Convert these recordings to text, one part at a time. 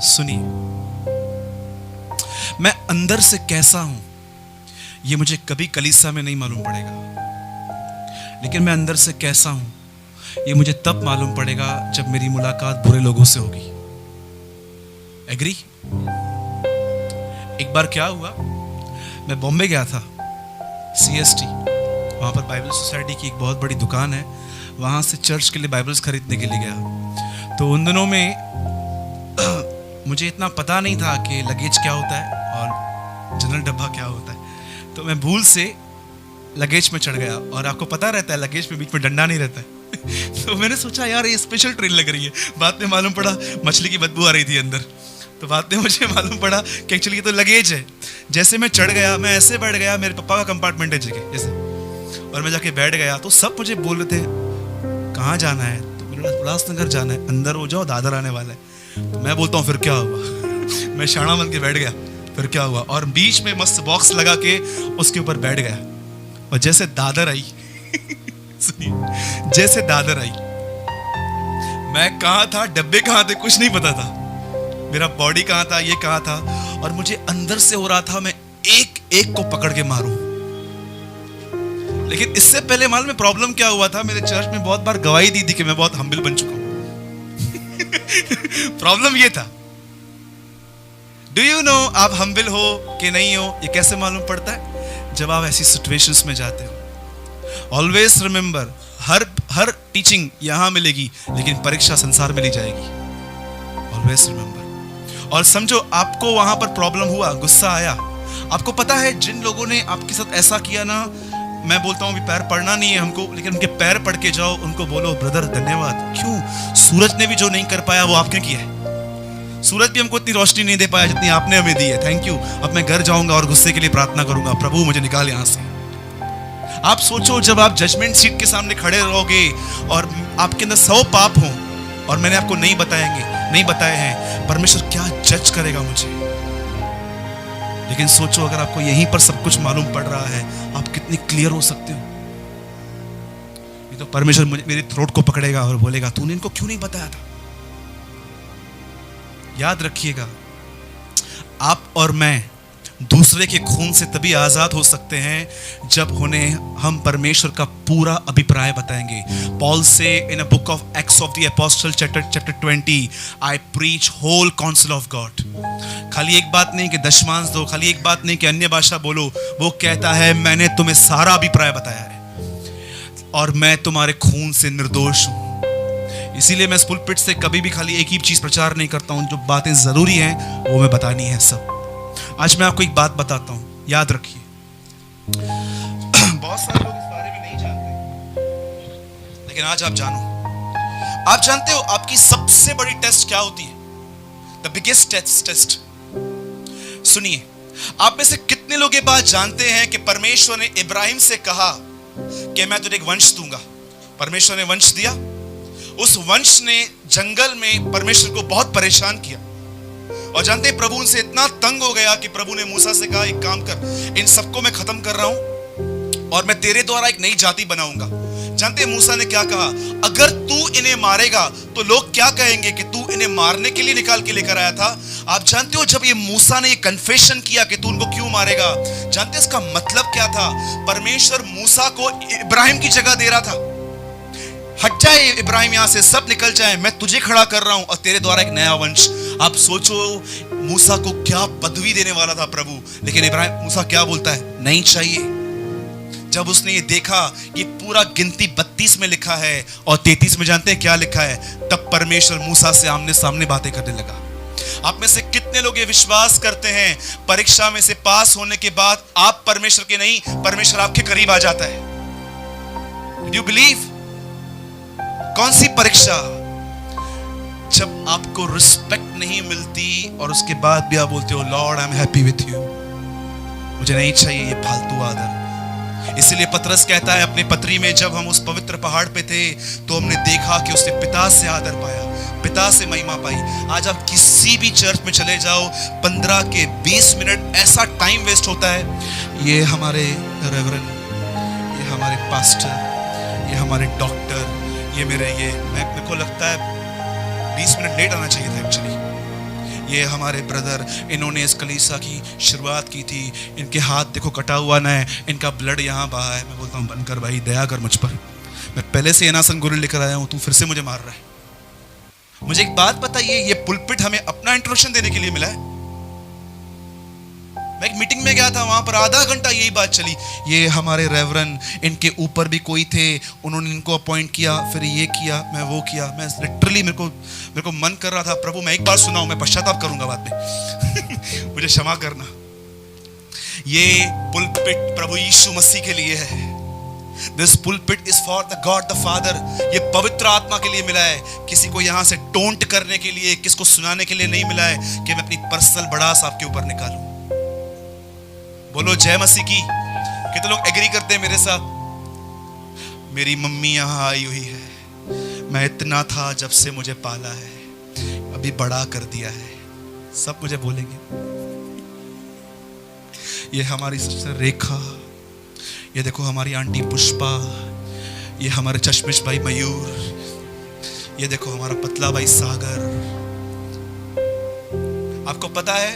सुनिए, मैं अंदर से कैसा हूं ये मुझे कभी कलीसिया में नहीं मालूम पड़ेगा, लेकिन मैं अंदर से कैसा हूं ये मुझे तब मालूम पड़ेगा जब मेरी मुलाकात बुरे लोगों से होगी। एग्री? एक बार क्या हुआ, मैं बॉम्बे गया था, CST, वहां पर बाइबल सोसाइटी की एक बहुत बड़ी दुकान है, वहां से चर्च के लिए बाइबल्स खरीदने के लिए गया। तो उन दिनों में मुझे इतना पता नहीं था कि लगेज क्या होता है और जनरल डब्बा क्या होता है, तो मैं भूल से लगेज में चढ़ गया। और आपको पता रहता है लगेज में बीच में डंडा नहीं रहता है तो मैंने सोचा यार ये स्पेशल ट्रेन लग रही है। बाद में मालूम पड़ा मछली की बदबू आ रही थी अंदर, तो बाद में मुझे मालूम पड़ा कि एक्चुअली ये तो लगेज है। जैसे मैं चढ़ गया, मैं ऐसे बैठ गया, मेरे पापा का कंपार्टमेंट है जगह जैसे, और मैं जाके बैठ गया तो सब मुझे बोल रहे थे कहाँ जाना है, तो मेरे पास उल्लासनगर जाना है, अंदर हो जाओ दादर आने वाला है। तो मैं बोलता हूँ फिर क्या हुआ मैं शाना बन के बैठ गया, फिर क्या हुआ, और बीच में मस्त बॉक्स लगा के उसके ऊपर बैठ गया। और जैसे दादर आई सुनिए, जैसे दादर आई, मैं कहाँ था, डब्बे कहाँ थे, कुछ नहीं पता था, मेरा बॉडी कहाँ था, ये कहाँ था, और मुझे अंदर से हो रहा था मैं एक एक को पकड़ के मारूं। लेकिन इससे पहले मालूम में प्रॉब्लम क्या हुआ था, मेरे चर्च में बहुत बार गवाही दी थी कि मैं बहुत हम्बल बन चुका हूं प्रॉब्लम ये था। डू यू नो आप हम्बल हो कि नहीं हो, ये कैसे मालूम पड़ता है? जब आप ऐसी सिचुएशंस में जाते हो। ऑलवेज रिमेंबर, हर टीचिंग यहां मिलेगी लेकिन परीक्षा संसार में ली जाएगी। Always remember. और समझो आपको वहां पर प्रॉब्लम हुआ, गुस्सा आया, आपको पता है जिन लोगों ने आपके साथ ऐसा किया ना, मैं बोलता हूं अभी पैर पड़ना नहीं है हमको, लेकिन उनके पैर पड़ के जाओ, उनको बोलो ब्रदर धन्यवाद। क्यों? सूरज ने भी जो नहीं कर पाया वो आपने किया है। सूरज भी हमको इतनी रोशनी नहीं दे पाया जितनी आपने हमें दी है, थैंक यू। अब मैं घर जाऊंगा और गुस्से के लिए प्रार्थना करूंगा, प्रभु मुझे निकाल यहां से। आप सोचो जब आप जजमेंट सीट के सामने खड़े रहोगे और आपके अंदर 100 पाप हो और मैंने आपको नहीं बताए हैं, परमेश्वर क्या जज करेगा मुझे। लेकिन सोचो अगर आपको यहीं पर सब कुछ मालूम पड़ रहा है, आप कितनी क्लियर हो सकते हो। ये तो परमेश्वर मेरे थ्रोट को पकड़ेगा और बोलेगा तूने इनको क्यों नहीं बताया था। याद रखिएगा, आप और मैं दूसरे के खून से तभी आजाद हो सकते हैं जब उन्हें हम परमेश्वर का पूरा अभिप्राय बताएंगे। Paul says in a book of Acts of the apostle chapter 20, I preach whole council of God. खाली एक बात नहीं कि दशमांश दो, खाली एक बात नहीं कि अन्य भाषा बोलो, वो कहता है मैंने तुम्हें सारा अभिप्राय बताया है और मैं तुम्हारे खून से निर्दोष हूं। इसीलिए मैं इस पुलपिट से कभी भी खाली एक ही चीज प्रचार नहीं करता हूं, जो बातें जरूरी हैं वो मैं बतानी है सब। आज मैं आपको एक बात बताता हूं, याद रखिए। बहुत सारे लोग इस बारे में नहीं जानते, लेकिन आज आप जानो। आप जानते हो आपकी सबसे बड़ी टेस्ट क्या होती है? The biggest test. सुनिए, आप में से कितने लोग ये बात जानते हैं कि परमेश्वर ने इब्राहिम से कहा कि मैं तुझे एक वंश दूंगा। परमेश्वर ने वंश दिया, उस वंश ने जंगल में परमेश्वर को बहुत परेशान किया। और जानते हैं प्रभु उनसे इतना तंग हो गया कि प्रभु ने मूसा से कहा एक काम कर, इन सबको मैं खत्म कर रहा हूं और मैं तेरे द्वारा एक नई जाति बनाऊंगा। जानते हैं मूसा ने क्या कहा? अगर तू इन्हें मारेगा तो लोग क्या कहेंगे कि तू इन्हें मारने के लिए निकाल के लेकर आया था। आप जानते हो जब ये मूसा ने ये कन्फेशन किया कि तू उनको क्यों मारेगा, जानते हैं इसका मतलब क्या था? परमेश्वर मूसा को इब्राहिम की जगह दे रहा था। हट जाए इब्राहिम यहां से, सब निकल जाए, मैं तुझे खड़ा कर रहा हूं और तेरे द्वारा एक नया वंश। आप सोचो मूसा को क्या पदवी देने वाला था प्रभु, लेकिन इब्राहिम मूसा क्या बोलता है? नहीं चाहिए। जब उसने ये देखा कि पूरा गिनती 32 में लिखा है और 33 में जानते हैं क्या लिखा है, तब परमेश्वर मूसा से आमने सामने बातें करने लगा। आप में से कितने लोग ये विश्वास करते हैं परीक्षा में से पास होने के बाद आप परमेश्वर के नहीं, परमेश्वर आपके करीब आ जाता है? Do you believe? कौन सी परीक्षा? जब आपको रिस्पेक्ट नहीं मिलती और उसके बाद भी आप बोलते हो Lord I am happy with you, मुझे नहीं चाहिए ये फालतू आदर। इसलिए पतरस कहता है अपनी पत्री में, जब हम उस पवित्र पहाड़ पे थे तो हमने देखा कि उसने पिता से आदर पाया, पिता से महिमा पाई। आज आप किसी भी चर्च में चले जाओ, 15 के 20 मिनट ऐसा टाइम वेस्ट होता है। ये हमारे रेवरेंड, ये हमारे पास्टर, ये हमारे डॉक्टर, ये मेरे ये, मेरे को लगता है 20 मिनट लेट आना चाहिए था एक्चुअली। ये हमारे ब्रदर, इन्होंने इस कलीसिया की शुरुआत की थी, इनके हाथ देखो कटा हुआ ना है, इनका ब्लड यहाँ बहा है। मैं बोलता हूँ बनकर भाई दया कर मुझ पर, मैं पहले से एनासन गुरु लेकर आया हूँ, तू फिर से मुझे मार रहा है। मुझे एक बात बताइए, ये पुलपिट हमें अपना इंट्रोडक्शन देने के लिए मिला है? मैं एक मीटिंग में गया था, वहां पर आधा घंटा यही बात चली, ये हमारे रेवरन, इनके ऊपर भी कोई थे, उन्होंने इनको अपॉइंट किया, फिर ये किया, मैं वो किया। मैं लिटरली मेरे को मन कर रहा था, प्रभु मैं एक बार सुनाऊं, मैं पश्चाताप करूंगा बाद में मुझे क्षमा करना। ये पुलपिट प्रभु यीशु मसीह के लिए है। This pulpit is for the God the Father। ये पवित्र आत्मा के लिए मिला है, किसी को यहाँ से टोंट करने के लिए, किसको सुनाने के लिए नहीं मिला है कि मैं अपनी पर्सनल भड़ास आपके ऊपर निकालूं। बोलो जय मसीह की। कितने लोग एग्री करते हैं मेरे साथ? मेरी मम्मी यहाँ आई हुई है, मैं इतना था जब से मुझे पाला है, अभी बड़ा कर दिया है, सब मुझे बोलेंगे। ये हमारी सिस्टर रेखा, ये देखो हमारी आंटी पुष्पा, ये हमारे चश्मिश भाई मयूर, ये देखो हमारा पतला भाई सागर। आपको पता है,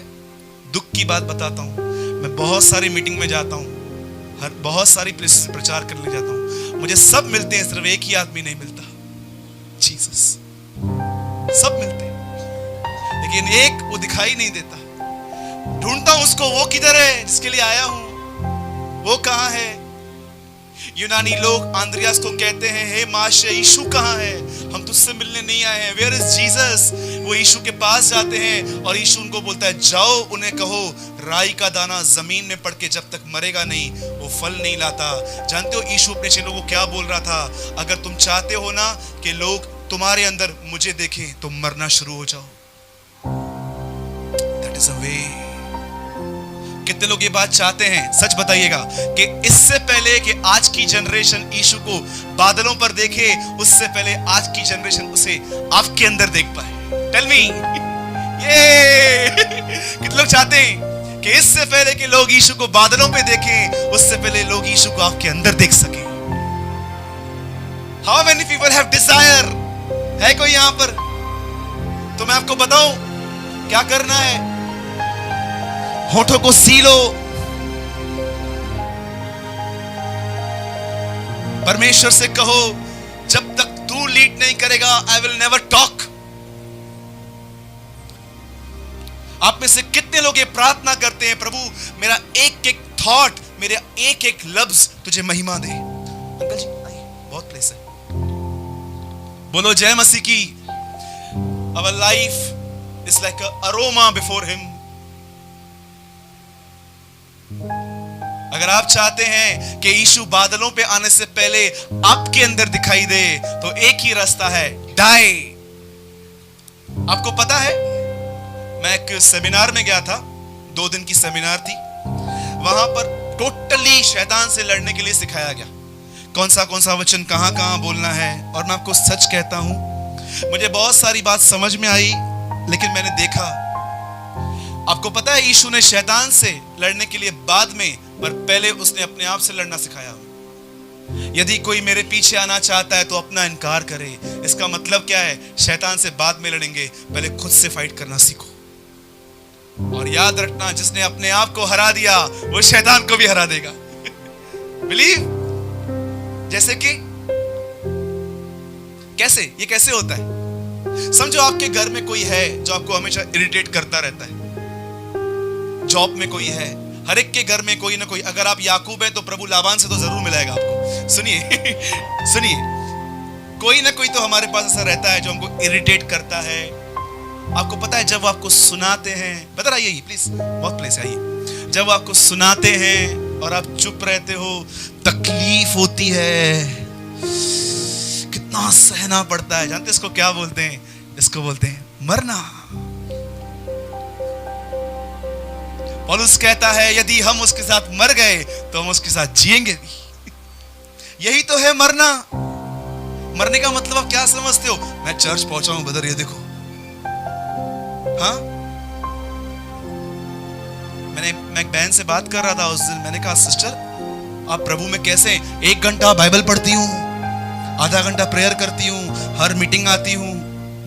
दुख की बात बताता हूं, मैं बहुत सारी मीटिंग में जाता हूं, बहुत सारी प्लेसेस प्रचार करने जाता हूं, मुझे सब मिलते हैं, सिर्फ एक ही आदमी नहीं मिलता, जीसस। सब मिलते हैं लेकिन एक वो दिखाई नहीं देता। ढूंढता हूं उसको, वो किधर है जिसके लिए आया हूं, वो कहां है? यूनानी लोग आंद्रियास को कहते हैं, हे माशे यीशु कहां है, हम तुझसे मिलने नहीं आए हैं, वेयर इज जीसस। वो यीशु के पास जाते हैं और यीशु उनको बोलता है, जाओ उन्हें कहो राई का दाना जमीन में पड़ के जब तक मरेगा नहीं वो फल नहीं लाता। जानते हो यीशु अपने चेलों को क्या बोल रहा था? अगर तुम चाहते हो ना कि लोग तुम्हारे अंदर मुझे देखें तो मरना शुरू हो जाओ। दैट इज अ वे। कितने लोग ये बात चाहते हैं? सच बताइएगा कि इससे पहले कि आज की जनरेशन यीशु को बादलों पर देखे, उससे पहले आज की जनरेशन उसे आपके अंदर देख पाए। टेल मी, ये कितने लोग चाहते हैं कि इससे पहले कि लोग यीशु को बादलों पे देखें, उससे पहले लोग यीशु को आपके अंदर देख सके? How many people have Dzire? है कोई यहां पर? तो मैं आपको बताऊं क्या करना है। होठों को सीलो, परमेश्वर से कहो, जब तक तू लीड नहीं करेगा आई विल नेवर टॉक। आप में से कितने लोग ये प्रार्थना करते हैं, प्रभु मेरा एक एक थॉट, मेरा एक एक लफ्ज तुझे महिमा दे? अंकल जी आइए, बहुत प्लेस है। बोलो जय मसीह की। Our life is like an aroma before him। अगर आप चाहते हैं कि यीशु बादलों पे आने से पहले आपके अंदर दिखाई दे, तो एक ही रास्ता है, डाई। आपको पता है, मैं एक सेमिनार में गया था, 2 दिन की सेमिनार थी, वहां पर टोटली शैतान से लड़ने के लिए सिखाया गया, कौन सा वचन कहां कहां बोलना है। और मैं आपको सच कहता हूं, मुझे बहुत सारी बात समझ में आई, लेकिन मैंने देखा, आपको पता है यीशु ने शैतान से लड़ने के लिए बाद में, पर पहले उसने अपने आप से लड़ना सिखाया। यदि कोई मेरे पीछे आना चाहता है तो अपना इनकार करे। इसका मतलब क्या है? शैतान से बाद में लड़ेंगे, पहले खुद से फाइट करना सीखो। और याद रखना, जिसने अपने आप को हरा दिया वो शैतान को भी हरा देगा। बिलीव। जैसे कि कैसे? ये कैसे होता है? समझो आपके घर में कोई है जो आपको हमेशा इरिटेट करता रहता है, जॉब में कोई है, हर एक के घर में कोई ना कोई। अगर आप याकूब हैं तो प्रभु लाबान से तो जरूर मिलाएगा आपको। सुनिए सुनिए, कोई ना कोई तो हमारे पास ऐसा रहता है जो हमको इरिटेट करता है। आपको पता है, जब आपको सुनाते हैं, बता आइए प्लीज, बहुत प्लेस आइए, जब आपको सुनाते हैं और आप चुप रहते हो, तकलीफ होती है, कितना सहना पड़ता है। जानते इसको क्या बोलते हैं? इसको बोलते हैं मरना। पौलुस कहता है, यदि हम उसके साथ मर गए तो हम उसके साथ जिएंगे भी। यही तो है मरना। मरने का मतलब आप क्या समझते हो? मैं चर्च पहुंचा हूं ब्रदर, ये देखो। हाँ, मैं एक बहन से बात कर रहा था उस दिन, मैंने कहा सिस्टर आप प्रभु में कैसे? 1 घंटा बाइबल पढ़ती हूँ, आधा घंटा प्रेयर करती हूँ, हर मीटिंग आती हूँ,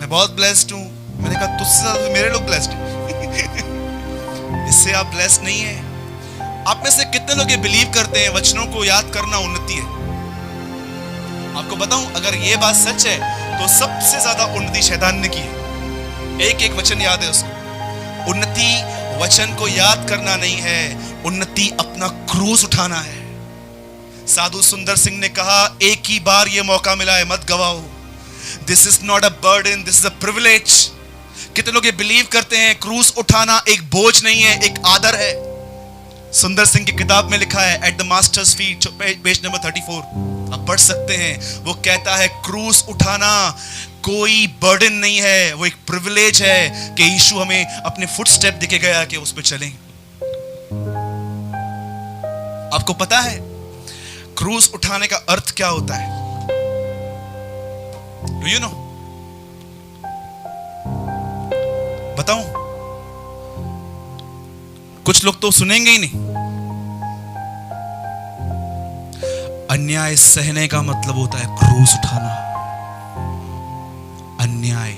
मैं बहुत ब्लेस्ड हूँ। मैंने कहा तुझसे मेरे लोग ब्लेस्ड हैं। इससे आप ब्लेस नहीं है। आप में से कितने लोग ये बिलीव करते हैं वचनों को याद करना उन्नति है? आपको बताऊं, अगर ये बात सच है तो सबसे ज्यादा उन्नति शैतान ने की है। एक एक वचन याद है उसको। उन्नति वचन को याद करना नहीं है, उन्नति अपना क्रूस उठाना है। साधु सुंदर सिंह ने कहा, एक ही बार ये मौका मिला है, मत गवाओ। This is not a burden, this is a privilege. कितने लोग ये बिलीव करते हैं क्रूस उठाना एक बोझ नहीं है, एक आदर है। सुंदर सिंह की किताब में लिखा है at the masters feet, page number 34, आप पढ़ सकते हैं। वो कहता है क्रूस उठाना कोई बर्डन नहीं है, वो एक प्रिविलेज है कि यीशु हमें अपने फुटस्टेप दिखे गया कि उस पे चलें। आपको पता है क्रूस उठाने का अर्थ क्या होता है? Do you know? बताऊं? कुछ लोग तो सुनेंगे ही नहीं। अन्याय सहने का मतलब होता है क्रूस उठाना। अन्याय,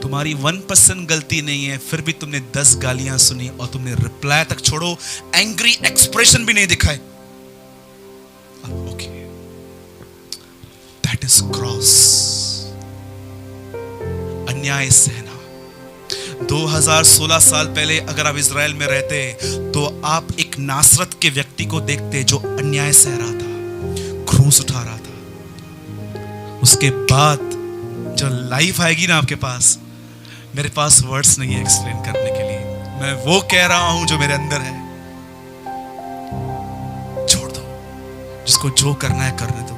तुम्हारी 1% गलती नहीं है, फिर भी तुमने 10 गालियां सुनी और तुमने रिप्लाई तक छोड़ो, एंग्री एक्सप्रेशन भी नहीं दिखाए। Okay, that is cross. अन्याय सहना। 2016 साल पहले अगर आप इजराइल में रहते तो आप एक नासरत के व्यक्ति को देखते जो अन्याय सह रहा था, क्रूस उठा रहा था। उसके बाद जो लाइफ आएगी ना आपके पास, मेरे पास वर्ड्स नहीं है एक्सप्लेन करने के लिए। मैं वो कह रहा हूं जो मेरे अंदर है। छोड़ दो, जिसको जो करना है करने दो,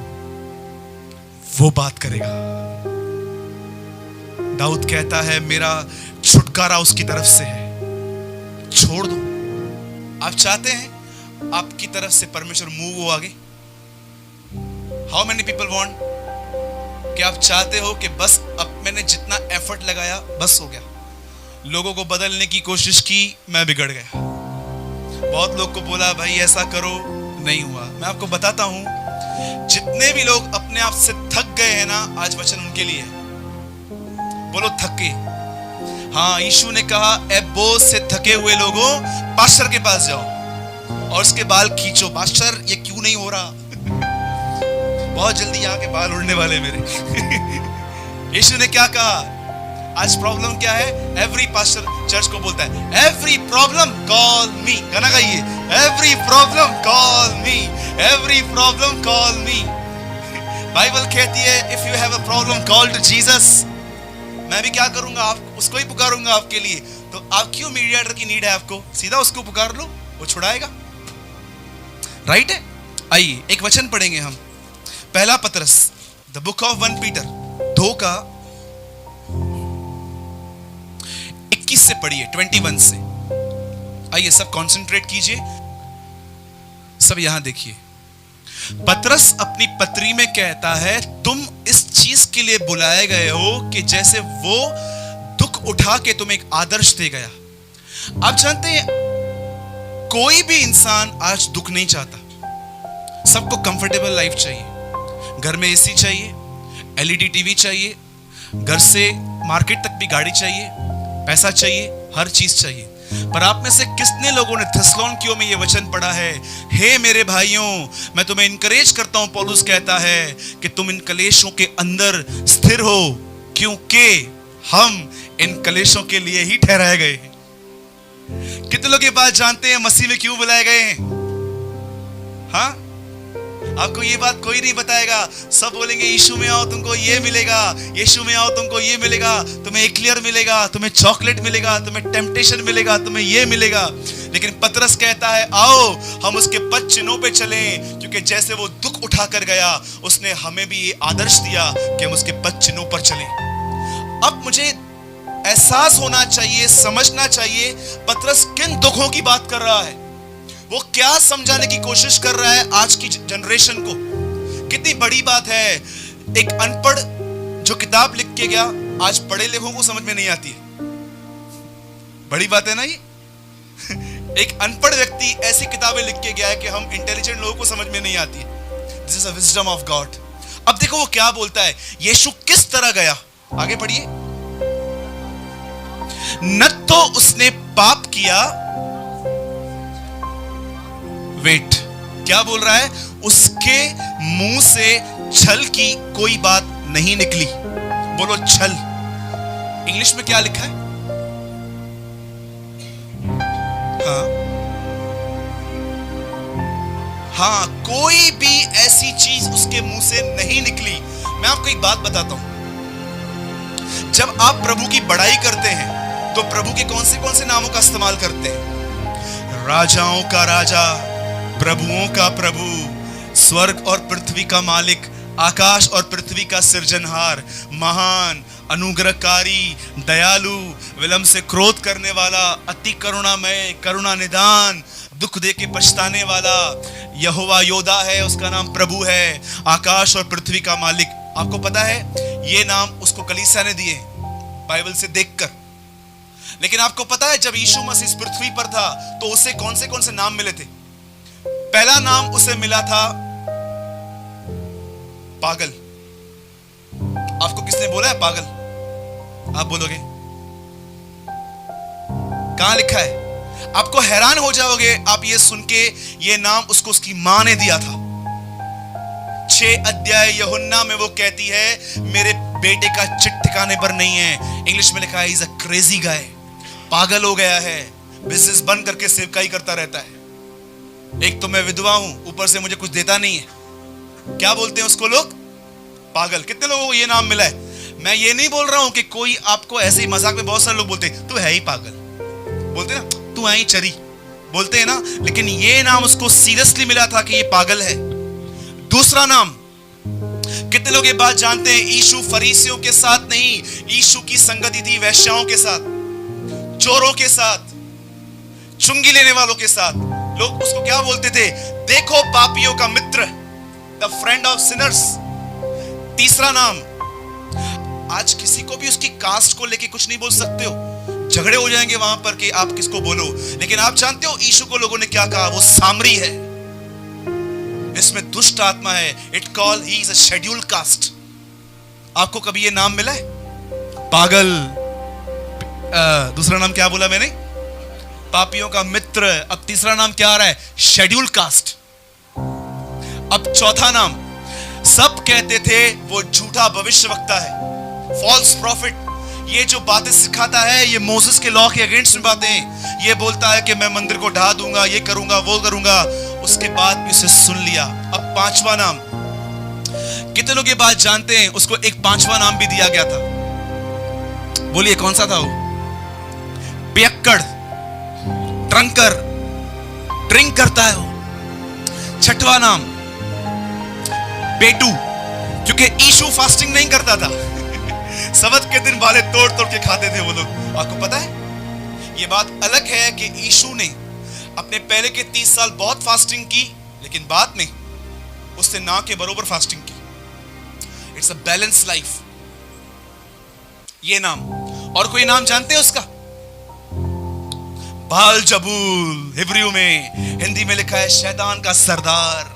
वो बात करेगा। दाऊद कहता है मेरा छुटकारा उसकी तरफ से है। छोड़ दो। आप चाहते हैं आपकी तरफ से परमेश्वर मूव हो आगे? How many people want? कि आप चाहते हो कि बस अब मैंने जितना एफर्ट लगाया बस हो गया। लोगों को बदलने की कोशिश की, मैं बिगड़ गया। बहुत लोग को बोला भाई ऐसा करो, नहीं हुआ। मैं आपको बताता हूं, जितने भी लोग अपने आप से थक गए हैं ना, आज वचन उनके लिए है। बोलो थके। हाँ, यीशु ने कहा ए बोझ से थके हुए लोगों, पास्टर के पास जाओ और उसके बाल खींचो। पास्टर ये क्यों नहीं हो रहा? बहुत जल्दी यहाँ के बाल उड़ने वाले मेरे। यीशु ने क्या कहा? आज प्रॉब्लम क्या है? एवरी पास्टर चर्च को बोलता है एवरी प्रॉब्लम कॉल मी। गाना गाइए, every problem call me, every problem call me. Bible कहती है if you have a problem call to Jesus. मैं भी क्या करूंगा? आप उसको ही पुकारूंगा आपके लिए। तो आप क्यों मीडिएटर की नीड है आपको? सीधा उसको पुकार लो, वो छुड़ाएगा। राइट है? आइए एक वचन पढ़ेंगे हम। पहला पतरस, द बुक ऑफ 1 पीटर 2 का 21 से पढ़िए, 21 से। आइए सब कंसंट्रेट कीजिए, सब यहां देखिए। पतरस अपनी पत्री में कहता है तुम इस चीज के लिए बुलाए गए हो कि जैसे वो दुख उठा के तुम्हें एक आदर्श दे गया। आप जानते हैं कोई भी इंसान आज दुख नहीं चाहता। सबको कंफर्टेबल लाइफ चाहिए। घर में एसी चाहिए, एलईडी टीवी चाहिए, घर से मार्केट तक भी गाड़ी चाहिए, पैसा चाहिए, हर चीज चाहिए। पर आप में से कितने लोगों ने थिस्सलुनीकियों में यह वचन पढ़ा है, हे मेरे भाइयों मैं तुम्हें इनकरेज करता हूं, पौलुस कहता है कि तुम इन कलेशों के अंदर स्थिर हो, क्योंकि हम इन कलेशों के लिए ही ठहराए गए हैं। कितने लोग ये बात जानते हैं मसीह में क्यों बुलाए गए हैं? हाँ, आपको ये बात कोई नहीं बताएगा। सब बोलेंगे यीशु में आओ तुमको ये मिलेगा, यीशु में आओ तुमको ये मिलेगा, तुम्हें एक्लियर मिलेगा, तुम्हें चॉकलेट मिलेगा, तुम्हें टेम्पटेशन मिलेगा, तुम्हें ये मिलेगा। लेकिन पतरस कहता है आओ हम उसके पद चिन्हों पे चलें, क्योंकि जैसे वो दुख उठा कर गया उसने हमें भी ये आदर्श दिया कि हम उसके पद चिन्हों पर चलें। अब मुझे एहसास होना चाहिए, समझना चाहिए पतरस किन दुखों की बात कर रहा है, वो क्या समझाने की कोशिश कर रहा है आज की जनरेशन को। कितनी बड़ी बात है, एक अनपढ़ जो किताब लिख के गया आज पढ़े लिखों को समझ में नहीं आती है। बड़ी बात है ना ये? एक अनपढ़ व्यक्ति ऐसी किताबें लिख के गया है कि हम इंटेलिजेंट लोगों को समझ में नहीं आती है। This is a wisdom of God. अब देखो वो क्या बोलता है, यीशु किस तरह गया, आगे पढ़िए। न तो उसने पाप किया, वेट, क्या बोल रहा है? उसके मुंह से छल की कोई बात नहीं निकली। बोलो छल। इंग्लिश में क्या लिखा है? हाँ, कोई भी ऐसी चीज उसके मुंह से नहीं निकली। मैं आपको एक बात बताता हूं, जब आप प्रभु की बड़ाई करते हैं तो प्रभु के कौन से नामों का इस्तेमाल करते हैं? राजाओं का राजा, प्रभुओं का प्रभु, स्वर्ग और पृथ्वी का मालिक, आकाश और पृथ्वी का सृजनहार, महान, अनुग्रहकारी, दयालु, विलंब से क्रोध करने वाला, अति करुणामय, करुणा निदान, दुख दे के पछताने वाला। यहोवा योदा है, उसका नाम प्रभु है, आकाश और पृथ्वी का मालिक। आपको पता है ये नाम उसको कलीसिया ने दिए बाइबल से देखकर। लेकिन आपको पता है जब यीशु मसीह इस पृथ्वी पर था तो उसे कौन से नाम मिले थे? पहला नाम उसे मिला था पागल। आपको किसने बोला है पागल? आप बोलोगे? कहां लिखा है? आपको हैरान हो जाओगे आप ये सुन के, ये नाम उसको उसकी मां ने दिया था। 6 अध्याय यूहन्ना में वो कहती है मेरे बेटे का चिट ठिकाने पर नहीं है। इंग्लिश में लिखा है इज अ क्रेजी गाय, पागल हो गया है, बिजनेस बंद करके सेवकाई करता रहता है। एक तो मैं विधवा हूं, ऊपर से मुझे कुछ देता नहीं है। क्या बोलते हैं उसको लोग? पागल। कितने लोगों को ये नाम मिला है? मैं ये नहीं बोल रहा हूं कि कोई आपको ऐसे ही मजाक में, बहुत सारे लोग बोलते हैं तू है ही पागल, बोलते ना तू है ही चरी, बोलते हैं ना। लेकिन ये नाम उसको सीरियसली मिला था कि ये पागल है। दूसरा नाम, कितने लोग ये बात जानते हैं? यीशु फरीसियों के साथ नहीं, यीशु की संगति थी वैश्याओं के साथ, चोरों के साथ, चुंगी लेने वालों के साथ। लोग उसको क्या बोलते थे? देखो पापियों का मित्र, द फ्रेंड ऑफ सिनर्स। तीसरा नाम, आज किसी को भी उसकी कास्ट को लेके कुछ नहीं बोल सकते हो, झगड़े हो जाएंगे वहां पर कि आप किसको बोलो। लेकिन आप जानते हो यीशु को लोगों ने क्या कहा? वो सामरी है, इसमें दुष्ट आत्मा है। It call he is a scheduled caste. आपको कभी ये नाम मिला है? पागल। दूसरा नाम क्या बोला मैंने? पापियों का मित्र। अब तीसरा नाम क्या आ रहा है? Scheduled caste. अब चौथा नाम, सब कहते थे वो झूठा भविष्यवक्ता है, फॉल्स प्रॉफिट। ये जो बातें सिखाता है ये मोसेस के लॉ के अगेंस्ट में बातें, ये बोलता है कि मैं मंदिर को ढा दूंगा, ये करूंगा, वो करूंगा। उसके बाद भी उसे सुन लिया। अब पांचवा नाम, कितने लोग ये बात जानते हैं? उसको एक पांचवा नाम भी दिया गया था। बोलिए कौन सा था वो? पियक्कड़, ड्रंकर, ड्रिंक करता है वो। छठवां नाम पेटू, क्योंकि यीशु फास्टिंग नहीं करता था। सबत के दिन वाले तोड़ तोड़ के खाते थे वो लोग। आपको पता है ये बात अलग है कि यीशु ने अपने पहले के 30 साल बहुत फास्टिंग की, लेकिन बाद में उसने ना के बरोबर फास्टिंग की। It's a balance life. ये नाम। और कोई नाम जानते हैं उसका? बाल जबूल, हिब्रू में, हिंदी में लिखा है शैतान का सरदार।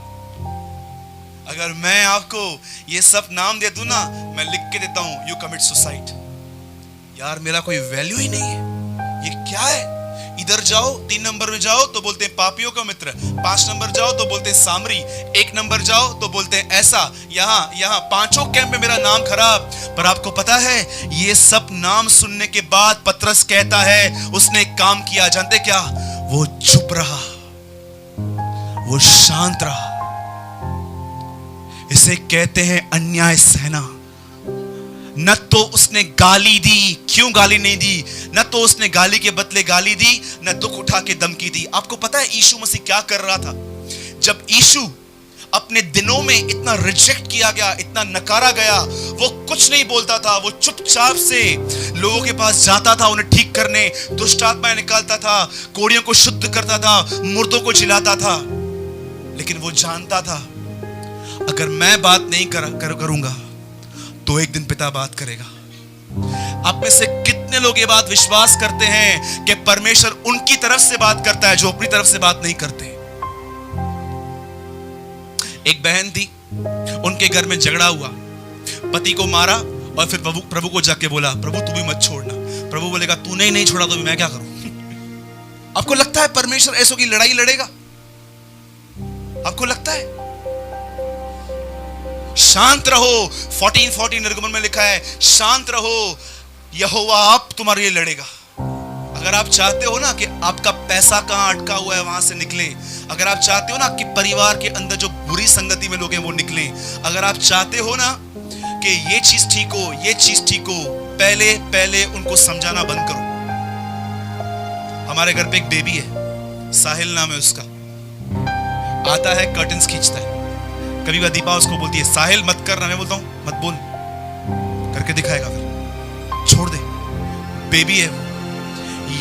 अगर मैं आपको ये सब नाम दे दूं ना, मैं लिख के देता हूं, यू कमिट सुसाइड। यार मेरा कोई वैल्यू ही नहीं है, ये क्या है? इधर जाओ 3 नंबर में जाओ तो बोलते हैं पापियों का मित्र, 5 नंबर जाओ तो बोलते हैं सामरी, 1 नंबर जाओ तो बोलते हैं ऐसा, यहां पांचों कैंप में मेरा नाम खराब। पर आपको पता है ये सब नाम सुनने के बाद पतरस कहता है उसने एक काम किया, जानते क्या? वो चुप रहा, वो शांत रहा। इसे कहते हैं अन्याय सहना। न तो उसने गाली दी, क्यों गाली नहीं दी? न तो उसने गाली के बदले गाली दी, न दुख उठा के धमकी दी। आपको पता है यीशु मसीह क्या कर रहा था? जब यीशु अपने दिनों में इतना रिजेक्ट किया गया, इतना नकारा गया, वो कुछ नहीं बोलता था। वो चुपचाप से लोगों के पास जाता था, उन्हें ठीक करने, दुष्ट आत्माएं निकालता था, कोढ़ियों को शुद्ध करता था, मुर्दों को जिलाता था। लेकिन वो जानता था अगर मैं बात नहीं करूंगा तो एक दिन पिता बात करेगा। आप में से कितने लोग ये बात विश्वास करते हैं कि परमेश्वर उनकी तरफ से बात करता है जो अपनी तरफ से बात नहीं करते? एक बहन थी, उनके घर में झगड़ा हुआ, पति को मारा और फिर प्रभु को जाके बोला, प्रभु तू भी मत छोड़ना। प्रभु बोलेगा तूने ही नहीं छोड़ा तो मैं क्या करूं? आपको लगता है परमेश्वर ऐसों की लड़ाई लड़ेगा? आपको लगता है? शांत रहो। 14:14 निर्गमन में लिखा है, शांत रहो, यहोवा आप तुम्हारे लिए लड़ेगा। अगर आप चाहते हो ना कि आपका पैसा कहां अटका हुआ है वहां से निकले, अगर आप चाहते हो ना कि परिवार के अंदर जो बुरी संगति में लोग हैं वो निकले, अगर आप चाहते हो ना कि ये चीज ठीक हो, ये चीज ठीक हो, पहले पहले उनको समझाना बंद करो। हमारे घर पे एक बेबी है, साहिल नाम है उसका। आता है, कर्टन्स खींचता है। कभी कभी दीपा उसको बोलती है साहिल मत करना, मैं बोलता हूं मत बोल, करके दिखाएगा, फिर छोड़ दे, बेबी है।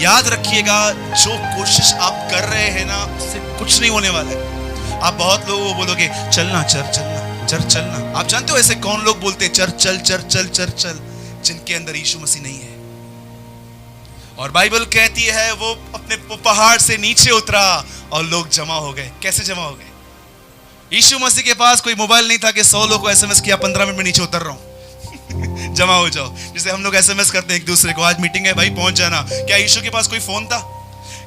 याद रखिएगा, जो कोशिश आप कर रहे हैं ना उससे कुछ नहीं होने वाला है। आप बहुत लोगों को बोलोगे चलना चर चलना चर चलना। आप जानते हो ऐसे कौन लोग बोलते हैं चर चल चर चल चर चल? जिनके अंदर यीशु मसीह नहीं है। और बाइबल कहती है वो अपने पहाड़ से नीचे उतरा और लोग जमा हो गए। कैसे जमा हो गए? यीशु मसीह के पास कोई मोबाइल नहीं था कि 100 लोगों को एसएमएस किया 15 मिनट में नीचे उतर रहा हूं जमा हो जाओ। जैसे हम लोग एसएमएस करते हैं एक दूसरे को, आज मीटिंग है भाई पहुंच जाना। क्या यीशु के पास कोई फोन था?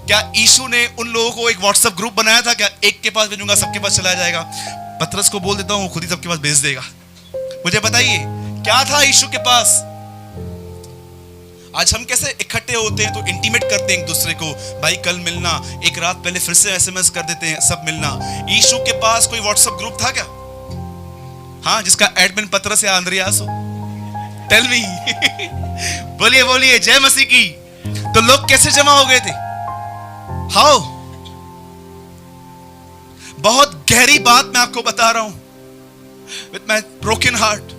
क्या यीशु ने उन लोगों को एक व्हाट्सएप ग्रुप बनाया था? क्या एक के पास भेजूंगा सबके पास चला जाएगा? पतरस को बोल देता हूं खुद ही सबके पास भेज देगा। मुझे बताइए क्या था यीशु के पास? आज हम कैसे इकट्ठे होते हैं तो इंटीमेट करते हैं एक दूसरे को, भाई कल मिलना, एक रात पहले फिर से एसएमएस कर देते हैं, सब मिलना। यीशु के पास कोई व्हाट्सएप ग्रुप था क्या? हाँ, जिसका एडमिन पतरस या अंद्रियास हो? टेल मी बोलिए बोलिए जय मसीह की। तो लोग कैसे जमा हो गए थे? हाउ? बहुत गहरी बात मैं आपको बता रहा हूं विथ माय ब्रोकन हार्ट।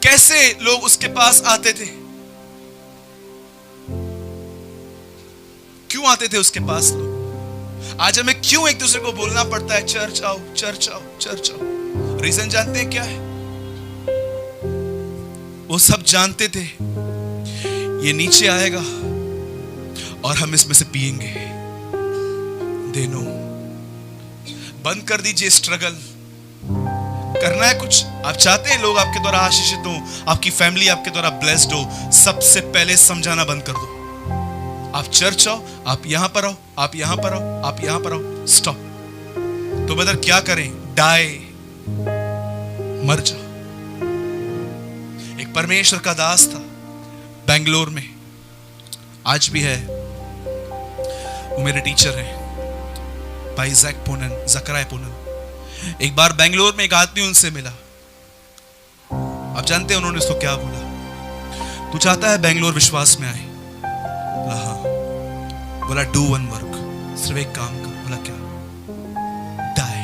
कैसे लोग उसके पास आते थे? क्यों आते थे उसके पास लोग? आज हमें क्यों एक दूसरे को बोलना पड़ता है चर्च आओ चर्च आओ चर्च आओ? रीजन जानते हैं क्या है? वो सब जानते थे ये नीचे आएगा और हम इसमें से पिएंगे। They know. बंद कर दीजिए स्ट्रगल। करना है कुछ, आप चाहते हैं लोग आपके द्वारा आशीषित हो, आपकी फैमिली आपके द्वारा ब्लेस्ड हो, सबसे पहले समझाना बंद कर दो। आप चर्च आओ, आप यहां पर आओ, आप यहां पर आओ, आप यहां पर आओ, स्टॉप। तो ब्रदर क्या करें? डाई, मर जाओ। एक परमेश्वर का दास था बेंगलोर में, आज भी है, वो मेरे टीचर हैं, भाई जकराय पूनन। एक बार बेंगलोर में एक आदमी उनसे मिला। आप जानते हैं उन्होंने उसको क्या बोला? तू चाहता है बेंगलोर विश्वास में आए? बोला हाँ। बोला डू वन वर्क, सिर्फ एक काम कर। बोला क्या? डाई,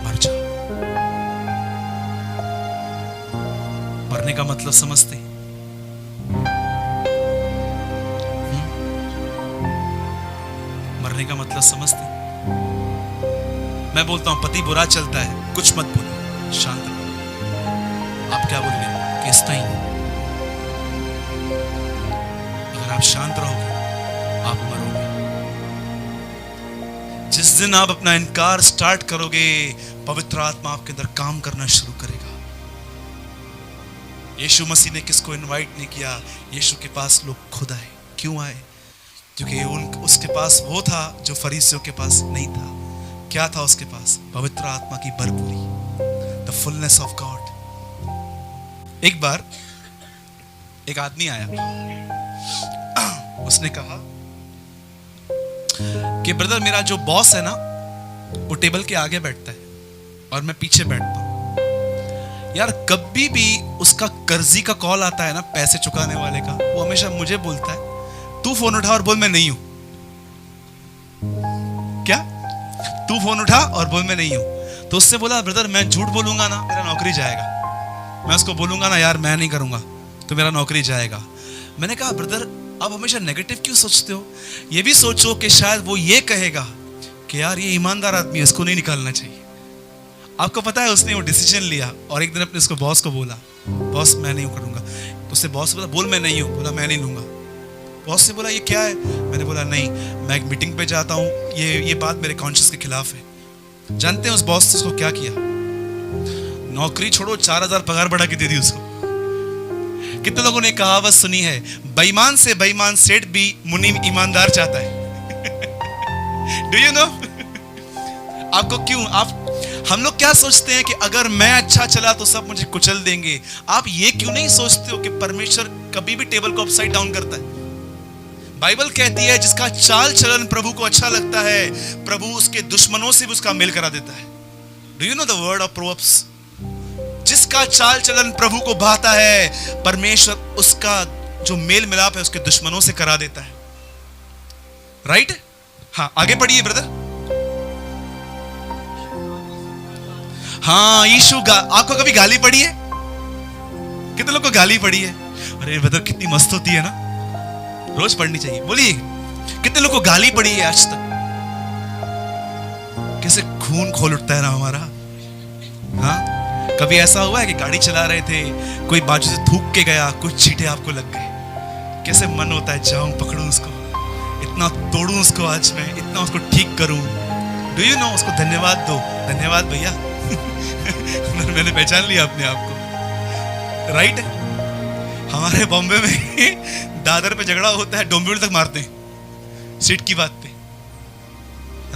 मर जा। मरने का मतलब समझते? मरने का मतलब समझते? मैं बोलता हूं पति बुरा चलता है, कुछ मत बोलो, शांत रहो। आप क्या बोलोगे? किस टाइम? अगर आप शांत रहोगे आप मरोगे। जिस दिन आप अपना इनकार स्टार्ट करोगे, पवित्र आत्मा आपके अंदर काम करना शुरू करेगा। यीशु मसीह ने किसको इनवाइट नहीं किया? यीशु के पास लोग खुद आए। क्यों आए? क्योंकि उसके पास वो था जो फरीसियों के पास नहीं था। क्या था उसके पास? पवित्र आत्मा की भरपूरी, द फुलनेस ऑफ गॉड। एक बार एक आदमी आया, उसने कहा कि ब्रदर मेरा जो बॉस है ना वो टेबल के आगे बैठता है और मैं पीछे बैठता हूं। यार कभी भी उसका कर्जी का कॉल आता है ना, पैसे चुकाने वाले का, वो हमेशा मुझे बोलता है तू फोन उठा और बोल मैं नहीं हूं। क्या? तू फोन उठा और बोल मैं नहीं हूं। तो उससे बोला ब्रदर मैं झूठ बोलूंगा ना मेरा नौकरी जाएगा। मैं उसको बोलूंगा ना यार मैं नहीं करूंगा तो मेरा नौकरी जाएगा। मैंने कहा ब्रदर आप हमेशा नेगेटिव क्यों सोचते हो? ये भी सोचो कि शायद वो ये कहेगा कि यार ये ईमानदार आदमी है, इसको नहीं निकालना चाहिए। आपको पता है उसने वो डिसीजन लिया और एक दिन अपने उसको बॉस को बोला बॉस मैं नहीं करूंगा। तो उससे बॉस बोला बोल मैं नहीं हूं। बोला मैं नहीं लूंगा। बॉस से बोला ये क्या है? मैंने बोला नहीं मैं एक मीटिंग पे जाता हूं, ये बात मेरे कॉन्शियस के खिलाफ है। जानते हैं उस बॉस ने उसको क्या किया? नौकरी छोड़ो 4000 पगार बढ़ा के दे दी उसको। कितने लोगों ने कहावत सुनी है, बेईमान से बेईमान सेठ भी मुनीम ईमानदार चाहता है। Do you know? आपको क्यों, हम लोग क्या सोचते हैं कि अगर मैं अच्छा चला तो सब मुझे कुचल देंगे। आप ये क्यों नहीं सोचते हो कि परमेश्वर कभी भी टेबल को अपसाइड डाउन करता है? बाइबल कहती है जिसका चाल चलन प्रभु को अच्छा लगता है, प्रभु उसके दुश्मनों से भी उसका मेल करा देता है। Do you know the word of proverbs? जिसका चाल चलन प्रभु को भाता है, परमेश्वर उसका जो मेल मिलाप है उसके दुश्मनों से करा देता है। राइट? हाँ, आगे पढ़िए ब्रदर। हाँ, यीशु आपको कभी गाली पड़ी है? कितने लोग को गाली पड़ी है? अरे ब्रदर कितनी मस्त होती है ना, रोज पढ़नी चाहिए। बोलिए, कितने लोग को गाली पड़ी है आज तक? कैसे खून खोल उठता है ना हमारा। हाँ, कभी ऐसा हुआ है कि गाड़ी चला रहे थे, कोई बाजू से थूक के गया, कुछ छींटे आपको लग गए, कैसे मन होता है जाऊं पकड़ूं उसको, इतना तोड़ूं उसको, आज मैं इतना उसको ठीक करूं। Do you know? उसको धन्यवाद दो। धन्यवाद भैया। मैंने पहचान लिया अपने आप को। राइट? हमारे बॉम्बे में दादर पे झगड़ा होता है, डोंबिवली तक मारते हैं सीट की बात पे।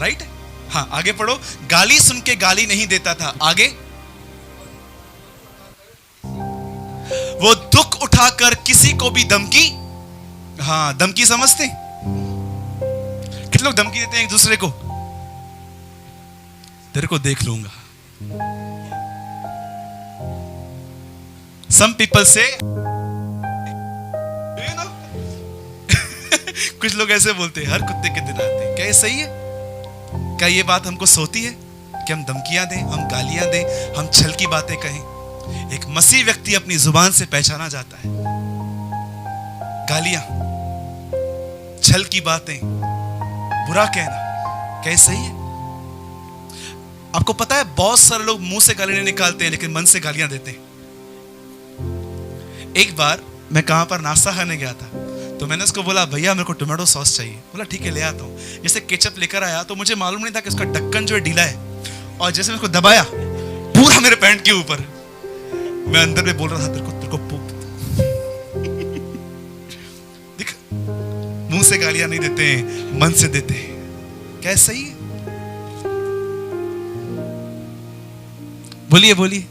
राइट? हाँ, आगे पढ़ो। गाली सुन के गाली नहीं देता था। आगे, वो दुख उठाकर किसी को भी धमकी, हाँ धमकी समझते? कितने लोग धमकी देते हैं एक दूसरे को? तेरे को देख लूंगा। Some people say, you know? कुछ लोग ऐसे बोलते हैं, हर कुत्ते के दिन आते हैं। क्या ये सही है? क्या ये बात हमको सोती है कि हम धमकियां दें, हम गालियां दें, हम छल की बातें कहें? एक मसीह व्यक्ति अपनी जुबान से पहचाना जाता है। गालियां, छल की बातें, बुरा कहना, क्या ये सही है? आपको पता है बहुत सारे लोग मुंह से गाली नहीं निकालते हैं लेकिन मन से गालियां देते हैं। एक बार मैं कहां पर नाश्ता खाने गया था, तो मैंने उसको बोला, भैया मेरे को टोमेटो सॉस चाहिए। बोला ठीक है ले आता हूं। जैसे केचप लेकर आया तो मुझे मालूम नहीं था कि उसका ढक्कन जो है ढीला है, और जैसे मैं उसको दबाया पूरा मेरे पैंट के ऊपर, मैं अंदर में बोल रहा था तेरे को देख, मुंह से गालियां नहीं देते हैं, मन से देते हैं। क्या सही है? बोलिए बोलिए।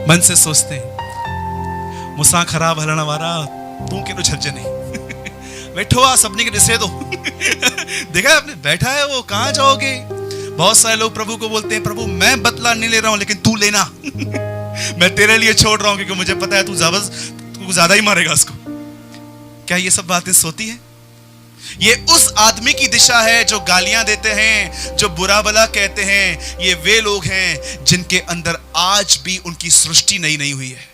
मन से सोचते हैं, मुसा खराब हलना वारा तू के छज्जे नहीं। बैठो आ सबने के दिसे दो। देखा आपने, बैठा है वो, कहां जाओगे? बहुत सारे लोग प्रभु को बोलते हैं, प्रभु मैं बदला नहीं ले रहा हूं लेकिन तू लेना। मैं तेरे लिए छोड़ रहा हूं क्योंकि मुझे पता है तू ज्यादा ही मारेगा उसको। क्या ये सब बातें सोती है? ये उस आदमी की दिशा है जो गालियां देते हैं, जो बुरा भला कहते हैं। ये वे लोग हैं जिनके अंदर आज भी उनकी सृष्टि नई नहीं हुई है।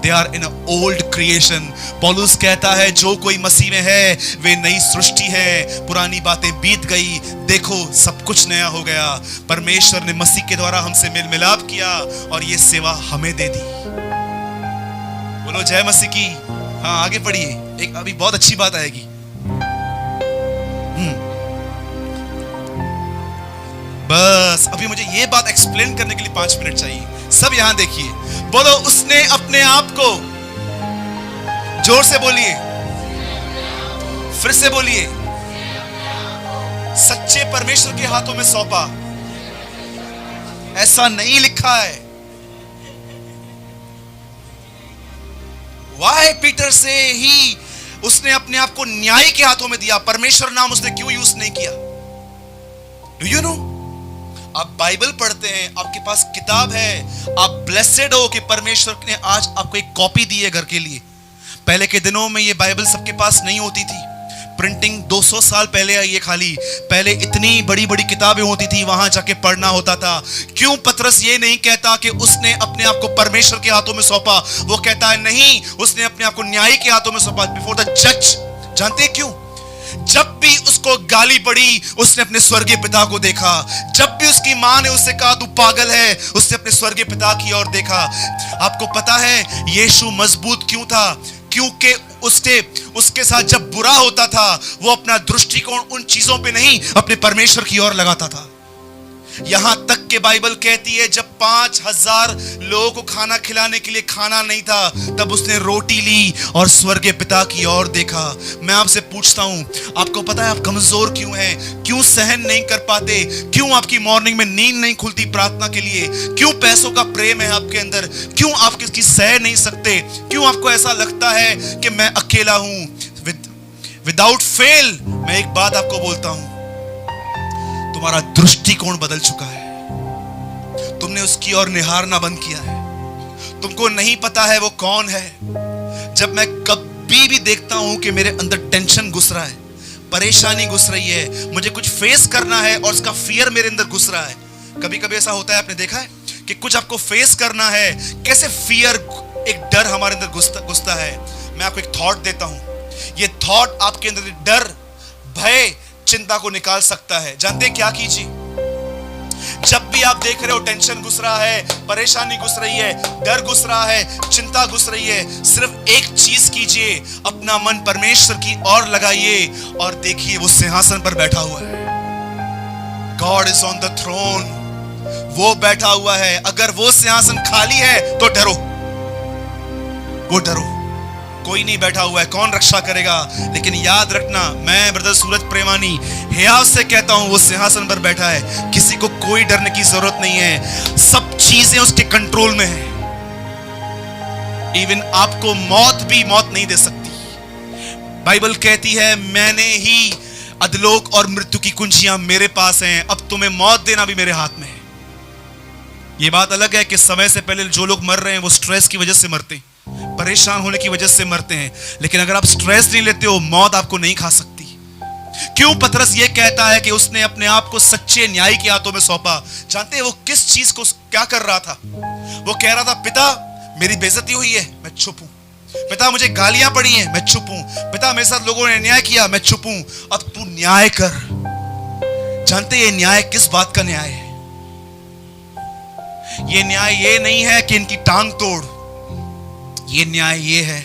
They are in an old creation. पौलुस कहता है जो कोई मसीह में है वे नई सृष्टि है, पुरानी बातें बीत गई, देखो सब कुछ नया हो गया। परमेश्वर ने मसीह के द्वारा हमसे मेल मिलाप किया और ये सेवा हमें दे दी। बोलो जय मसीह की। हाँ आगे पढ़िए, एक अभी बहुत अच्छी बात आएगी। बस अभी मुझे ये बात एक्सप्लेन करने के लिए 5 मिनट चाहिए। सब यहां देखिए, बोलो उसने अपने आप को, जोर से बोलिए, फिर से बोलिए, सच्चे परमेश्वर के हाथों में सौंपा। ऐसा नहीं लिखा है। वाई पीटर से ही उसने अपने आप को न्याय के हाथों में दिया, परमेश्वर नाम उसने क्यों यूज नहीं किया? Do you know? आप बाइबल पढ़ते हैं, आपके पास किताब है, आप ब्लेसेड हो कि परमेश्वर ने आज आपको एक कॉपी दी है घर के लिए। पहले के दिनों में ये बाइबल सबके पास नहीं होती थी, प्रिंटिंग 200 साल पहले आई है खाली। पहले इतनी बड़ी बड़ी किताबें होती थी, वहां जाके पढ़ना होता था। क्यों पतरस ये नहीं कहता कि उसने अपने आप को परमेश्वर के हाथों में सौंपा? वो कहता है नहीं, उसने अपने आप को न्याय के हाथों में सौंपा, बिफोर द जज। जानते हैं क्यों? जब भी उसको गाली पड़ी उसने अपने स्वर्गीय पिता को देखा। जब भी उसकी मां ने उससे कहा तू पागल है, उसने अपने स्वर्गीय पिता की ओर देखा। आपको पता है यीशु मजबूत क्यों था? क्योंकि उसके साथ जब बुरा होता था वो अपना दृष्टिकोण उन चीजों पे नहीं, अपने परमेश्वर की ओर लगाता था। यहां तक के बाइबल कहती है जब 5,000 लोगों को खाना खिलाने के लिए खाना नहीं था, तब उसने रोटी ली और स्वर्गीय पिता की ओर देखा। मैं आपसे पूछता हूं, आपको पता है आप कमजोर क्यों हैं? क्यों सहन नहीं कर पाते? क्यों आपकी मॉर्निंग में नींद नहीं खुलती प्रार्थना के लिए? क्यों पैसों का प्रेम है आपके अंदर? क्यों आप किसकी सह नहीं सकते? क्यों आपको ऐसा लगता है कि मैं अकेला हूं? विदाउट फेल मैं एक बात आपको बोलता हूं, तुम्हारा दृष्टिकोण बदल चुका है। तुमने उसकी ओर निहारना बंद किया है। तुमको नहीं पता है वो कौन है। जब मैं कभी भी देखता हूं कि मेरे अंदर टेंशन घुस रहा है, परेशानी घुस रही है, मुझे कुछ फेस करना है और उसका फियर मेरे अंदर घुस रहा है। कभी कभी ऐसा होता है, आपने देखा है कि कुछ आपको फेस करना है, कैसे फियर, एक डर हमारे अंदर घुसता है। मैं आपको एक थॉट देता हूं, ये थॉट आपके अंदर डर, भय, चिंता को निकाल सकता है। जानते हैं क्या कीजिए? जब भी आप देख रहे हो टेंशन घुस रहा है, परेशानी घुस रही है, डर घुस रहा है, चिंता घुस रही है, सिर्फ एक चीज कीजिए, अपना मन परमेश्वर की ओर लगाइए और देखिए वो सिंहासन पर बैठा हुआ है। God is on the throne, वो बैठा हुआ है। अगर वो सिंहासन खाली है तो डरो, वो डरो, कोई नहीं बैठा हुआ है, कौन रक्षा करेगा? लेकिन याद रखना, मैं ब्रदर सूरज प्रेमानी हियाव से कहता हूं, वो सिंहासन पर बैठा है। किसी को कोई डरने की जरूरत नहीं है, सब चीजें उसके कंट्रोल में है। इवन आपको मौत भी मौत नहीं दे सकती। बाइबल कहती है मैंने ही अधलोक और मृत्यु की कुंजियां मेरे पास हैं, अब तुम्हें मौत देना भी मेरे हाथ में है। यह बात अलग है कि समय से पहले जो लोग मर रहे हैं वो स्ट्रेस की वजह से मरते हैं, परेशान होने की वजह से मरते हैं। लेकिन अगर आप स्ट्रेस नहीं लेते हो, मौत आपको नहीं खा सकती। क्यों पतरस ये कहता है कि उसने अपने आप को सच्चे न्याय के हाथों में सौंपा? जानते हैं वो किस चीज को क्या कर रहा था? वो कह रहा था, पिता मेरी बेइज्जती हुई है, मैं चुप हूं। पिता मुझे गालियां पड़ी हैं, मैं चुप हूं। पिता मेरे साथ लोगों ने अन्याय किया, मैं चुप हूं। अब तू न्याय कर। जानते ये न्याय किस बात का न्याय है? ये न्याय ये नहीं है कि इनकी टांग तोड़, ये न्याय ये है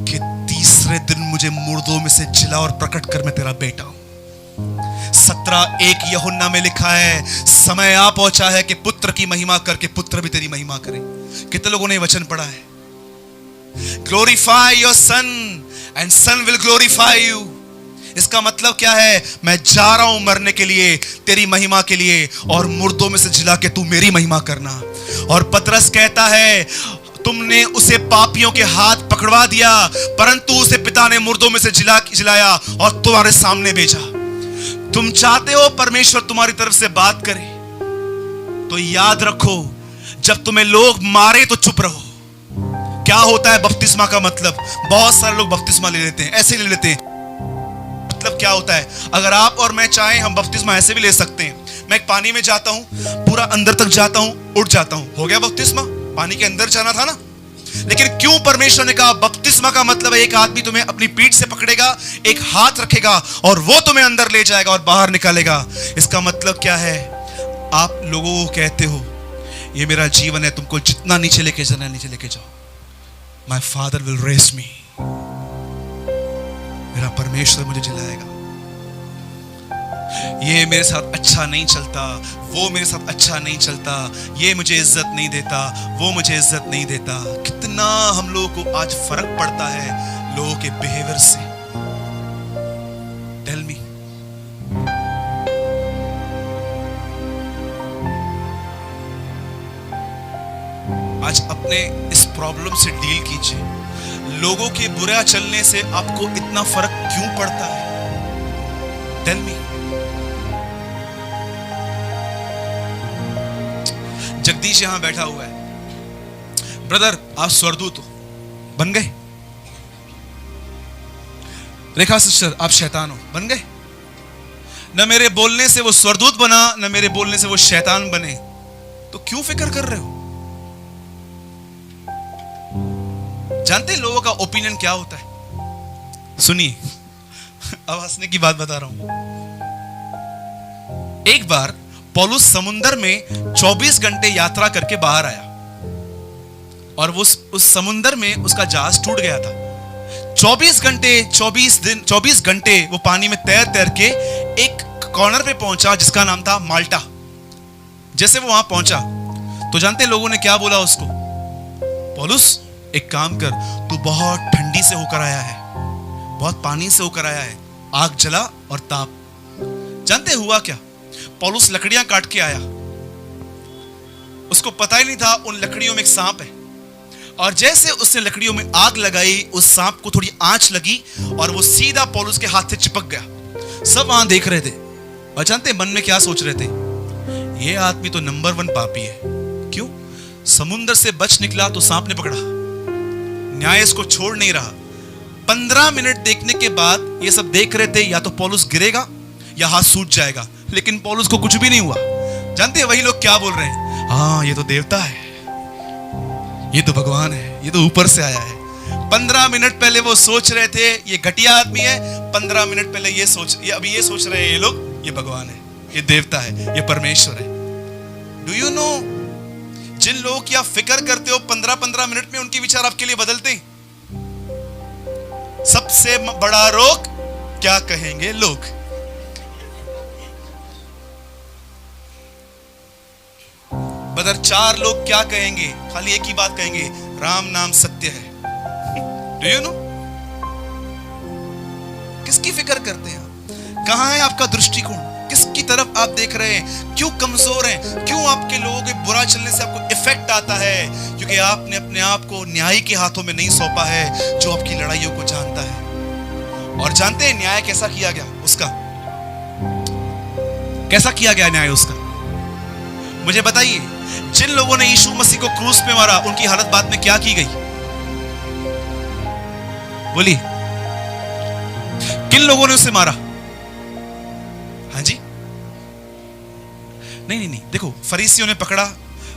कि तीसरे दिन मुझे मुर्दों में से जिला और प्रकट कर मैं तेरा बेटा हूं। 17:1 यूहन्ना में लिखा है, समय आ पहुंचा है कि पुत्र की महिमा करके पुत्र भी तेरी महिमा करे। कितने लोगों ने वचन पढ़ा है? Glorify your son and son will glorify you. इसका मतलब क्या है? मैं जा रहा हूं मरने के लिए, तेरी महिमा के लिए, और मुर्दों में से जिला के तू मेरी महिमा करना। और पतरस कहता है, तुमने उसे पापियों के हाथ पकड़वा दिया, परंतु उसे पिता ने मुर्दों में से जिलाया और तुम्हारे सामने भेजा। तुम चाहते हो परमेश्वर तुम्हारी तरफ से बात करे, तो याद रखो, जब तुम्हें लोग मारे तो चुप रहो। क्या होता है बपतिस्मा का मतलब? बहुत सारे लोग बपतिस्मा ले लेते हैं, ऐसे ले लेते हैं। मतलब क्या होता है? अगर आप और मैं चाहें, हम बपतिस्मा ऐसे भी ले सकते हैं। मैं एक पानी में जाता हूं, पूरा अंदर तक जाता हूं, उठ जाता हूं, हो गया बपतिस्मा। पानी के अंदर जाना था ना। लेकिन क्यों परमेश्वर ने कहा बपतिस्मा का मतलब है एक आदमी तुम्हें अपनी पीठ से पकड़ेगा, एक हाथ रखेगा और वो तुम्हें अंदर ले जाएगा और बाहर निकालेगा। इसका मतलब क्या है? आप लोगों को कहते हो ये मेरा जीवन है, तुमको जितना नीचे लेके जाना है नीचे लेके जाओ। My father will raise me, मेरा परमेश्वर मुझे जिलाएगा। ये मेरे साथ अच्छा नहीं चलता, वो मेरे साथ अच्छा नहीं चलता, ये मुझे इज्जत नहीं देता, वो मुझे इज्जत नहीं देता। कितना हम लोगों को आज फर्क पड़ता है लोगों के बिहेवियर से। टेल मी, आज अपने इस प्रॉब्लम से डील कीजिए। लोगों के बुरा चलने से आपको इतना फर्क क्यों पड़ता है? Tell me. जगदीश यहां बैठा हुआ है। ब्रदर आप स्वर्गदूत हो, बन गए। रेखा सिस्टर आप शैतान हो, बन गए। न मेरे बोलने से वो स्वर्गदूत बना, न मेरे बोलने से वो शैतान बने, तो क्यों फिक्र कर रहे हो? जानते हैं लोगों का ओपिनियन क्या होता है? सुनिए, अब हंसने की बात बता रहा हूं। एक बार पौलुस समुद्र में 24 घंटे यात्रा करके बाहर आया और वो उस समुद्र में उसका जहाज टूट गया था। 24 घंटे वो पानी में तैर तैर के एक कॉर्नर पे पहुंचा जिसका नाम था माल्टा। जैसे वो वहां पहुंचा तो जानते हैं लोगों ने क्या बोला उसको? पौलुस एक काम कर, तू बहुत ठंडी से होकर आया है, बहुत पानी से होकर आया है, आग जला और ताप। जानते हुआ क्या? पौलुस लकड़ियां काट के आया, उसको पता ही नहीं था उन लकड़ियों में एक सांप है, और जैसे उसने लकड़ियों में आग लगाई, उस सांप को थोड़ी आंच लगी और वो सीधा पौलुस के हाथ से चिपक गया। सब वहां देख रहे थे और जानते मन में क्या सोच रहे थे? ये आदमी तो नंबर 1 पापी है। क्यों? समुद्र से बच निकला तो सांप ने पकड़ा, न्याय इसको छोड़ नहीं रहा। 15 मिनट देखने के बाद ये सब देख रहे थे या तो पौलुस गिरेगा या हाथ सूज जाएगा, लेकिन पौलुस को कुछ भी नहीं हुआ। जानते हैं वही लोग क्या बोल रहे हैं? हाँ, ये तो देवता है, ये तो भगवान है, ये तो ऊपर से आया है। 15 मिनट पहले वो सोच रहे थे ये घटिया आदमी है, 15 मिनट पहले अभी ये सोच रहे हैं ये लोग ये भगवान है, ये देवता है, ये परमेश्वर है। डू यू नो, जिन लोगों की आप फिक्र करते हो 15-15 मिनट में उनके विचार आपके लिए बदलते हैं। सबसे बड़ा रोग क्या कहेंगे लोग? बदर 4 लोग क्या कहेंगे? खाली एक ही बात कहेंगे, राम नाम सत्य है। Do you know? किसकी फिक्र करते हैं आप? कहां है आपका दृष्टिकोण? किसकी तरफ आप देख रहे हैं? क्यों कमजोर हैं? क्यों आपके लोगों के बुरा चलने से आपको इफेक्ट आता है? क्योंकि आपने अपने आप को न्याय के हाथों में नहीं सौंपा है, जो आपकी लड़ाइयों को जानता है। और जानते हैं न्याय कैसा किया गया उसका? कैसा किया गया न्याय उसका? मुझे बताइए, जिन लोगों ने यीशु मसीह को क्रूस पे मारा, उनकी हालत बाद में क्या की गई? बोलिए, किन लोगों ने उसे मारा? हाँ जी, नहीं, देखो, फरीसियों ने पकड़ा,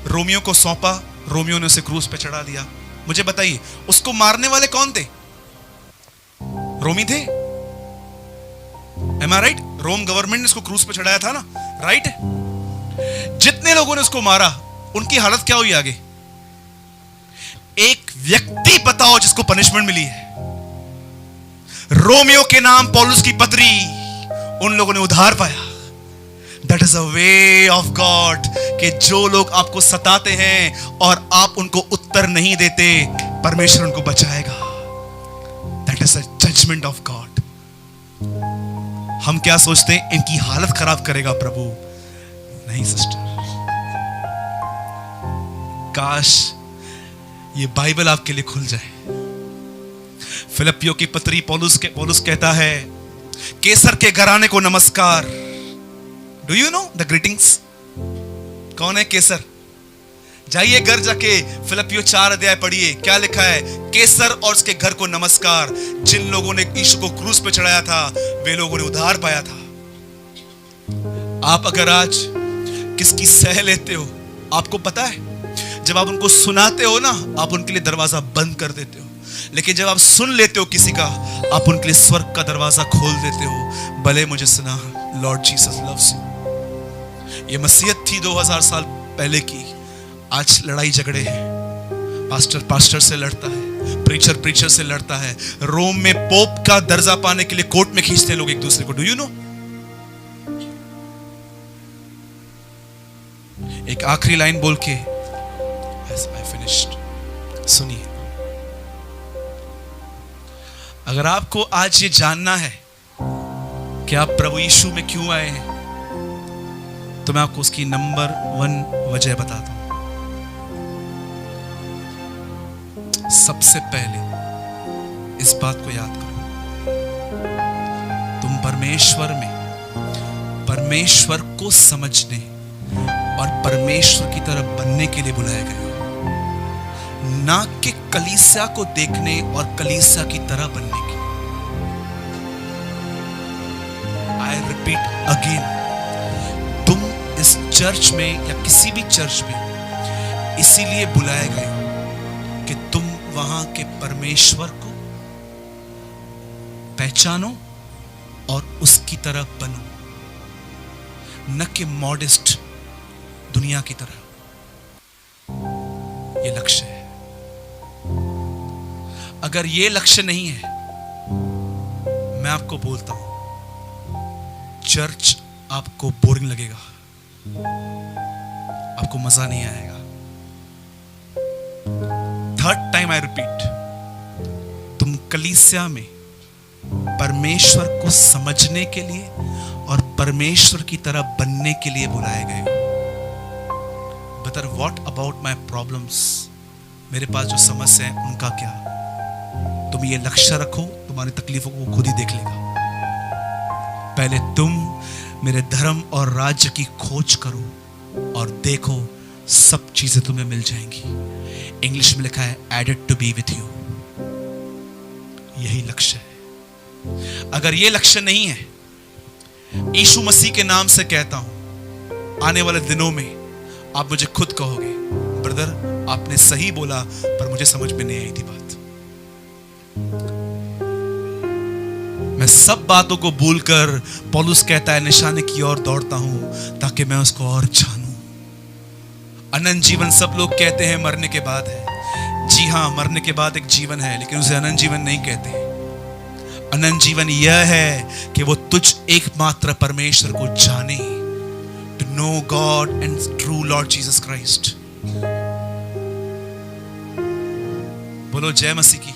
रोमियो को सौंपा, रोमियो ने उसे क्रूस पे चढ़ा दिया। मुझे बताइए, उसको मारने वाले कौन थे? रोमी थे। Am I right? Rome government ने इसको क्रूस पे चढ़ाया था ना, राइट? जितने लोगों ने उसको मारा, उनकी हालत क्या हुई आगे? एक व्यक्ति बताओ जिसको पनिशमेंट मिली है? रोमियो के नाम पौलुस की पत्री, उन लोगों ने उधार पाया। That is a way of God, कि जो लोग आपको सताते हैं और आप उनको उत्तर नहीं देते, परमेश्वर उनको बचाएगा। That is a judgment of God. हम क्या सोचते हैं? इनकी हालत खराब करेगा प्रभु। नहीं सिस्टर, काश ये बाइबल आपके लिए खुल जाए। फिलिप्पियों की पत्री, पौलुस कहता है, केसर के घराने को नमस्कार। Do you know the greetings? कौन है केसर? जाइए घर जाके फिलिप्पियों 4 अध्याय पढ़िए, क्या लिखा है? केसर और उसके घर को नमस्कार। जिन लोगों ने यीशु को क्रूस पे चढ़ाया था, वे लोगों ने उधार पाया था। आप अगर आज किसकी सह लेते हो, आपको पता है, जब आप उनको सुनाते हो ना, आप उनके लिए दरवाजा बंद कर देते हो, लेकिन जब आप सुन लेते हो किसी का, आप उनके लिए स्वर्ग का दरवाजा खोल देते हो। भले मुझे सुना, लॉर्ड जीसस लव्स यू। ये मसीहत थी 2000 साल पहले की। आज लड़ाई झगड़े हैं, पास्टर से लड़ता है, प्रीचर से लड़ता है। रोम में पोप का दर्जा पाने के लिए कोर्ट में खींचते लोग एक दूसरे को। Do you know? एक आखिरी लाइन बोल के I finished. सुनिए, अगर आपको आज ये जानना है कि आप प्रभु यीशु में क्यों आए हैं, तो मैं आपको उसकी नंबर 1 वजह बताता हूं। सबसे पहले इस बात को याद करो, तुम परमेश्वर को समझने और परमेश्वर की तरफ बनने के लिए बुलाए गए हो, ना कि कलीसिया को देखने और कलीसिया की तरह बनने के। आई रिपीट अगेन, तुम इस चर्च में या किसी भी चर्च में इसीलिए बुलाए गए हो कि तुम वहां के परमेश्वर को पहचानो और उसकी तरह बनो, न कि मॉडेस्ट दुनिया की तरह। यह लक्ष्य है। अगर यह लक्ष्य नहीं है, मैं आपको बोलता हूं, चर्च आपको बोरिंग लगेगा। आपको मजा नहीं आएगा। थर्ड टाइम आई रिपीट, तुम कलीसिया में परमेश्वर को समझने के लिए और परमेश्वर की तरह बनने के लिए बुलाए गए हो। But what about my problems, मेरे पास जो समस्या है उनका क्या? तुम ये लक्ष्य रखो, तुम्हारी तकलीफों को खुद ही देख लेगा। पहले तुम मेरे धर्म और राज्य की खोज करो और देखो सब चीजें तुम्हें मिल जाएंगी। इंग्लिश में लिखा है added to be with you. यही लक्ष्य है। अगर ये लक्ष्य नहीं है, यीशु मसीह के नाम से कहता हूं, आने वाले दिनों में आप मुझे खुद कहोगे, ब्रदर आपने सही बोला पर मुझे समझ में नहीं आई थी बात। मैं सब बातों को भूलकर, पौलुस कहता है, निशाने की ओर दौड़ता हूं ताकि मैं उसको और जानूं। अनंत जीवन सब लोग कहते हैं मरने के बाद है। जी हां, मरने के बाद एक जीवन है, लेकिन उसे अनंत जीवन नहीं कहते। अनंत जीवन यह है कि वो तुझ एकमात्र परमेश्वर को जाने, to know God and true Lord Jesus Christ. बोलो जय मसीह की।